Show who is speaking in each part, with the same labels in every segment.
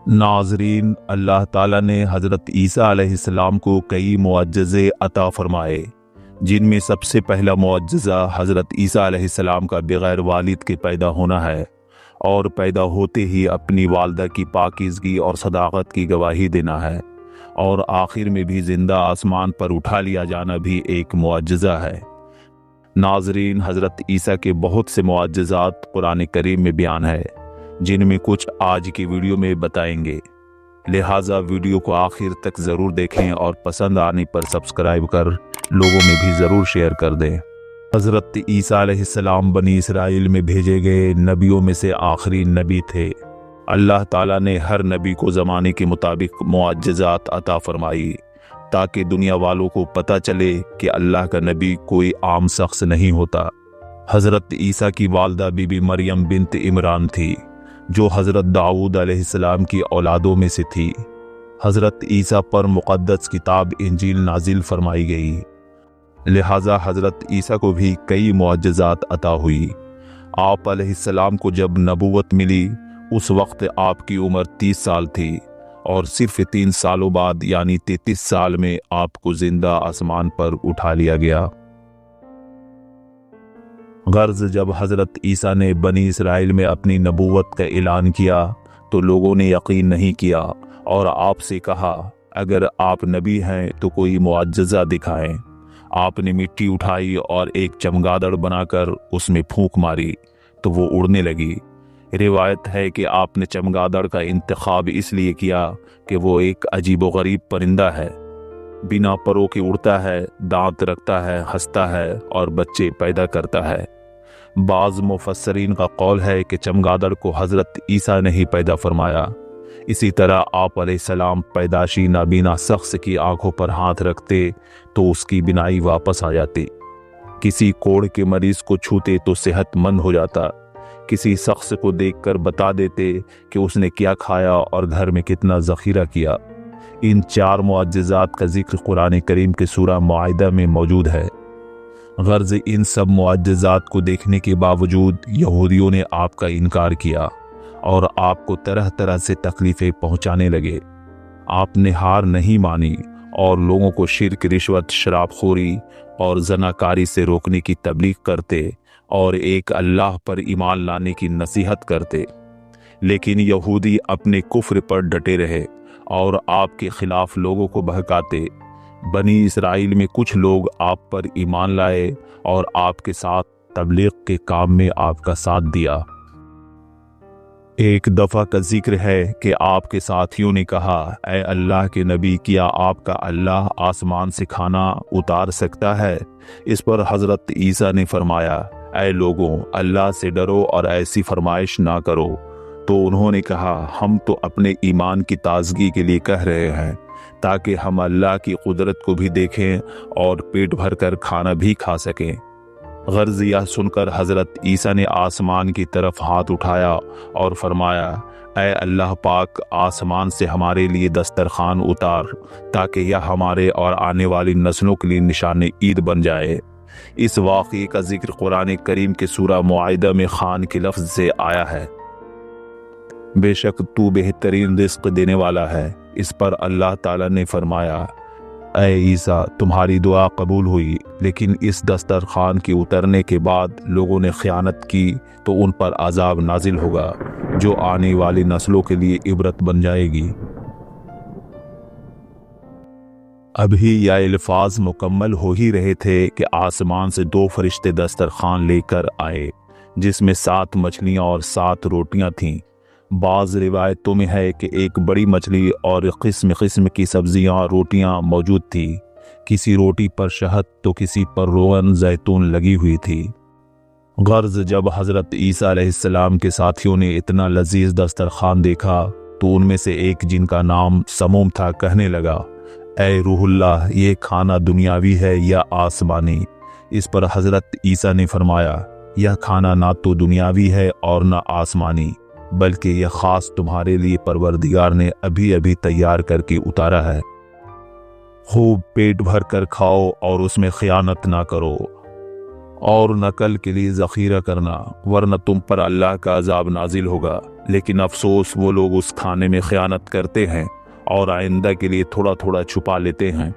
Speaker 1: नाज़रीन, अल्लाह ताला ने हज़रत ईसा अलैहिस्सलाम को कई मुअज्जिज़े अता फरमाए, जिनमें सबसे पहला मुअज्जिज़ा हज़रत ईसा अलैहिस्सलाम का बग़ैर वालिद के पैदा होना है और पैदा होते ही अपनी वालदा की पाकीज़गी और सदाक़त की गवाही देना है, और आखिर में भी ज़िंदा आसमान पर उठा लिया जाना भी एक मुअज्जिज़ा है। नाज़रीन, हज़रत ईसा के बहुत से मुअज्जिज़ात कुरान करीम में बयान है, जिनमें कुछ आज की वीडियो में बताएंगे। लिहाजा वीडियो को आखिर तक ज़रूर देखें और पसंद आने पर सब्सक्राइब कर लोगों में भी ज़रूर शेयर कर दें। हज़रत ईसा अलैहिस्सलाम बनी इसराइल में भेजे गए नबियों में से आखिरी नबी थे। अल्लाह ताला ने हर नबी को ज़माने के मुताबिक मुअज्जिज़ात अता फरमाई, ताकि दुनिया वालों को पता चले कि अल्लाह का नबी कोई आम शख्स नहीं होता। हज़रत ईसा की वालदा बीबी मरियम बिन्त इमरान थी, जो हज़रत दाऊद अलैहिस्सलाम की औलादों में से थी। हज़रत ईसा पर मुक़द्दस किताब इंजील नाजिल फरमाई गई, लिहाजा हज़रत ईसा को भी कई मुअज्जिज़ात अता हुई। आप अलैहिस्सलाम को जब नबूवत मिली, उस वक्त आपकी उम्र 30 साल थी, और सिर्फ 3 सालों बाद यानी 33 साल में आपको जिंदा आसमान पर उठा लिया गया। गर्ज जब हज़रत ईसा ने बनी इसराइल में अपनी नबूवत का ऐलान किया तो लोगों ने यकीन नहीं किया और आपसे कहा, अगर आप नबी हैं तो कोई मुअज्जिज़ा दिखाएं। आपने मिट्टी उठाई और एक चमगादड़ बनाकर उसमें फूंक मारी तो वो उड़ने लगी। रिवायत है कि आपने चमगादड़ का इंतखाब इसलिए किया कि वो एक अजीबोगरीब परिंदा है, बिना परों के उड़ता है, दांत रखता है, हंसता है और बच्चे पैदा करता है। बाज़ मुफस्सरीन का कौल है कि चमगादड़ को हज़रत ईसा ने ही पैदा फरमाया। इसी तरह आप अलैहिस्सलाम पैदाशी नाबीना शख्स की आंखों पर हाथ रखते तो उसकी बिनाई वापस आ जाती। किसी कोढ़ के मरीज को छूते तो सेहतमंद हो जाता। किसी शख्स को देखकर बता देते कि उसने क्या खाया और घर में कितना ज़ख़ीरा किया। इन 4 मुअज्जिज़ात का जिक्र कुरान करीम के सूरा माइदा में मौजूद है। गर्ज इन सब मुअज्जिज़ात को देखने के बावजूद यहूदियों ने आपका इनकार किया और आपको तरह तरह से तकलीफ़ें पहुंचाने लगे। आपने हार नहीं मानी और लोगों को शिर्क, रिश्वत, शराबखोरी और ज़नाकारी से रोकने की तबलीग करते और एक अल्लाह पर ईमान लाने की नसीहत करते। लेकिन यहूदी अपने कुफ्र पर डटे रहे और आपके खिलाफ लोगों को बहकाते। बनी इसराइल में कुछ लोग आप पर ईमान लाए और आपके साथ तबलीग के काम में आपका साथ दिया। एक दफ़ा का जिक्र है कि आपके साथियों ने कहा, ऐ अल्लाह के नबी, क्या आपका अल्लाह आसमान से खाना उतार सकता है? इस पर हज़रत ईसा ने फरमाया, ऐ लोगों, अल्लाह से डरो और ऐसी फरमाइश ना करो। तो उन्होंने कहा, हम तो अपने ईमान की ताजगी के लिए कह रहे हैं, ताकि हम अल्लाह की कुदरत को भी देखें और पेट भर कर खाना भी खा सकें। गर्ज यह सुनकर हज़रत ईसा ने आसमान की तरफ हाथ उठाया और फरमाया, ऐ अल्लाह पाक, आसमान से हमारे लिए दस्तरखान उतार, ताकि यह हमारे और आने वाली नस्लों के लिए निशान ईद बन जाए। इस वाक़ये का जिक्र कुरान करीम के सूरा मुआइदा में खान के लफ्ज़ से आया है, बेशक तू बेहतरीन रिज़्क़ देने वाला है। इस पर अल्लाह ताला ने फरमाया, ऐ ईसा, तुम्हारी दुआ कबूल हुई, लेकिन इस दस्तरखान के उतरने के बाद लोगों ने ख़यानत की तो उन पर अज़ाब नाजिल होगा, जो आने वाली नस्लों के लिए इबरत बन जाएगी। अभी यह अल्फाज मुकम्मल हो ही रहे थे कि आसमान से 2 फरिश्ते दस्तरखान लेकर आए, जिसमें 7 मछलियाँ और 7 रोटियाँ थीं। बाज़ रिवायतों में है कि एक बड़ी मछली और किस्म किस्म की सब्जियां, रोटियां मौजूद थी। किसी रोटी पर शहद तो किसी पर रोगन जैतून लगी हुई थी। गर्ज जब हज़रत ईसा अलैहिस्सलाम के साथियों ने इतना लजीज दस्तरखान देखा तो उनमें से एक, जिनका नाम समूम था, कहने लगा, ऐ रूहुल्लाह, ये खाना दुनियावी है या आसमानी? इस पर हज़रत ईसा ने फरमाया, यह खाना ना तो दुनियावी है और ना आसमानी, बल्कि यह ख़ास तुम्हारे लिए परवरदिगार ने अभी अभी तैयार करके उतारा है। खूब पेट भर कर खाओ और उसमें ख़यानत ना करो और नकल के लिए ज़ख़ीरा करना, वरना तुम पर अल्लाह का अज़ाब नाजिल होगा। लेकिन अफसोस वो लोग उस खाने में खयानत करते हैं और आइंदा के लिए थोड़ा थोड़ा छुपा लेते हैं।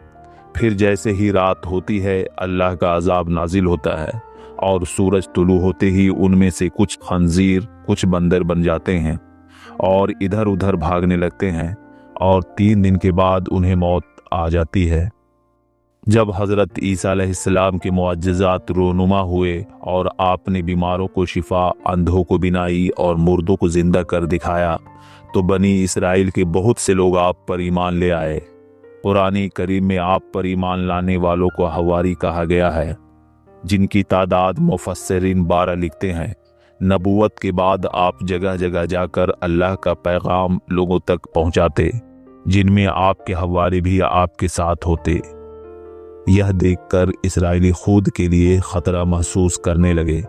Speaker 1: फिर जैसे ही रात होती है अल्लाह का अजाब नाजिल होता है और सूरज तुलू होते ही उनमें से कुछ खंजीर कुछ बंदर बन जाते हैं और इधर उधर भागने लगते हैं और 3 दिन के बाद उन्हें मौत आ जाती है। जब हज़रत ईसा अलैहिस्सलाम के मुअज्जिज़ात रोनुमा हुए और आपने बीमारों को शिफा, अंधों को बिनाई और मुर्दों को जिंदा कर दिखाया तो बनी इसराइल के बहुत से लोग आप पर ईमान ले आए। कुरान करीम में आप पर ईमान लाने वालों को हवारी कहा गया है, जिनकी तादाद मुफस्सिरीन 12 लिखते हैं। नबूवत के बाद आप जगह जगह जाकर अल्लाह का पैगाम लोगों तक पहुंचाते, जिनमें आपके हवारी भी आपके साथ होते। यह देखकर इस्राएली खुद के लिए खतरा महसूस करने लगे।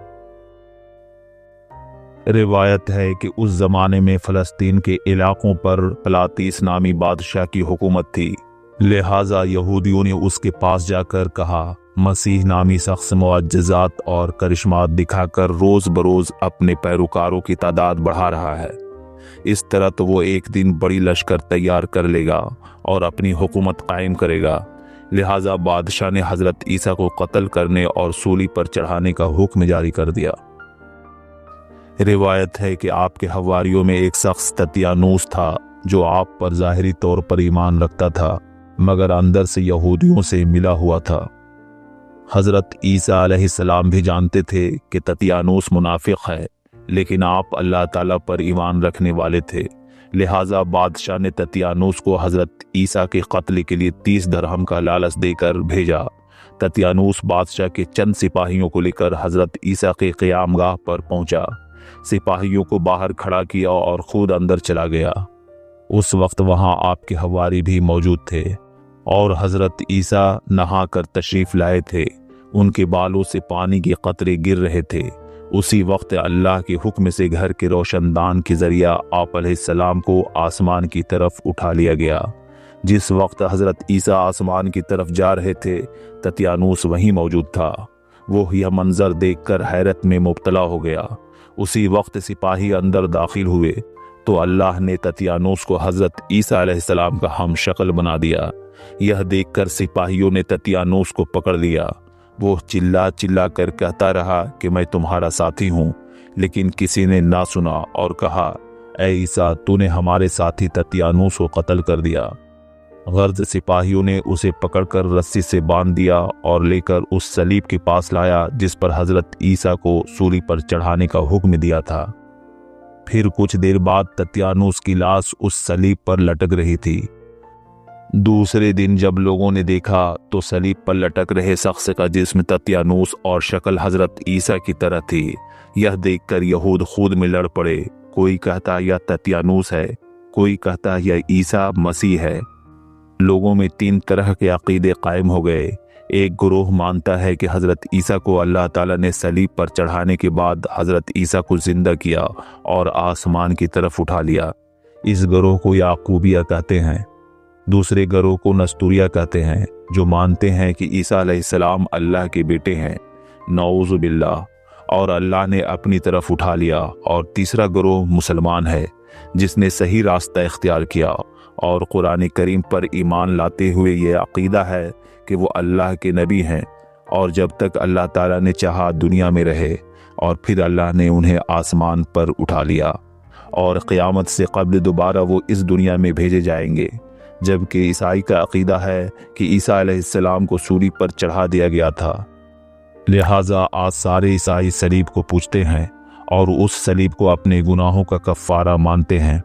Speaker 1: रिवायत है कि उस जमाने में फ़लस्तीन के इलाकों पर प्लातीस नामी बादशाह की हुकूमत थी, लिहाजा यहूदियों ने उसके पास जाकर कहा, मसीह नामी शख्स मुअज्जिज़ात और करिश्मात दिखाकर रोज़ बरोज़ अपने पैरोकारों की तादाद बढ़ा रहा है। इस तरह तो वो एक दिन बड़ी लश्कर तैयार कर लेगा और अपनी हुकूमत कायम करेगा। लिहाजा बादशाह ने हज़रत ईसा को कत्ल करने और सूली पर चढ़ाने का हुक्म जारी कर दिया। रिवायत है कि आपके हवारियों में एक शख्स ततियानूस था, जो आप पर ज़ाहिरी तौर पर ईमान रखता था मगर अंदर से यहूदियों से मिला हुआ था। हज़रत ईसा अलैहिस्सलाम भी जानते थे कि ततियानूस मुनाफिक है, लेकिन आप अल्लाह ताला पर ईमान रखने वाले थे। लिहाजा बादशाह ने ततियानूस को हज़रत ईसा के कत्ल के लिए 30 दरहम का लालच देकर भेजा। ततियानूस बादशाह के चंद सिपाहियों को लेकर हज़रत ईसा के क़यामगाह पर पहुंचा, सिपाहियों को बाहर खड़ा किया और खुद अंदर चला गया। उस वक्त वहां आपके हवारी भी मौजूद थे और हज़रत ईसा नहा कर तशरीफ़ लाए थे। उनके बालों से पानी के कतरे गिर रहे थे। उसी वक्त अल्लाह के हुक्म से घर के रोशनदान के जरिया आप अलैहिस्सलाम को आसमान की तरफ उठा लिया गया। जिस वक्त हज़रत ईसा आसमान की तरफ जा रहे थे, ततियानूस वहीं मौजूद था। वो यह मंजर देखकर हैरत में मुब्तला हो गया। उसी वक्त सिपाही अंदर दाखिल हुए तो अल्लाह ने ततियानूस को हज़रत ईसा अलैहिस्सलाम का हम शक्ल बना दिया। यह देखकर सिपाहियों ने ततियानूस को पकड़ लिया। वो चिल्ला चिल्ला कर कहता रहा कि मैं तुम्हारा साथी हूँ, लेकिन किसी ने ना सुना और कहा, ऐ ईसा, तूने हमारे साथी ततियानूस को कत्ल कर दिया। गर्द सिपाहियों ने उसे पकड़कर रस्सी से बांध दिया और लेकर उस सलीब के पास लाया जिस पर हज़रत ईसा को सूली पर चढ़ाने का हुक्म दिया था। फिर कुछ देर बाद ततियानूस की लाश उस सलीब पर लटक रही थी। दूसरे दिन जब लोगों ने देखा तो सलीब पर लटक रहे शख्स का जिस्म ततियानूस और शक्ल हज़रत ईसा की तरह थी। यह देखकर यहूद खुद में लड़ पड़े। कोई कहता यह ततियानूस है, कोई कहता यह ईसा मसीह है। लोगों में 3 तरह के अकीदे कायम हो गए। एक गुरूह मानता है कि हज़रत ईसा को अल्लाह ताला ने सलीब पर चढ़ाने के बाद हज़रत ईसा को जिंदा किया और आसमान की तरफ उठा लिया। इस गुरूह को याकूबिया कहते हैं। दूसरे गुरूह को नस्तूरिया कहते हैं, जो मानते हैं कि ईसा अलैहिस्सलाम अल्लाह के बेटे हैं, नऊज़ु बिल्लाह, और अल्लाह ने अपनी तरफ उठा लिया। और तीसरा गुरूह मुसलमान है, जिसने सही रास्ता इख्तियार किया और कुरान करीम पर ईमान लाते हुए ये अकीदा है कि वो अल्लाह के नबी हैं और जब तक अल्लाह ताला ने चाहा दुनिया में रहे, और फिर अल्लाह ने उन्हें आसमान पर उठा लिया और क़यामत से क़ब्ल दोबारा वो इस दुनिया में भेजे जाएंगे। जबकि ईसाई का अकीदा है कि ईसा अलैहिस्सलाम को सूली पर चढ़ा दिया गया था। लिहाजा आज सारे ईसाई सलीब को पूजते हैं और उस सलीब को अपने गुनाहों का कफ़ारा मानते हैं।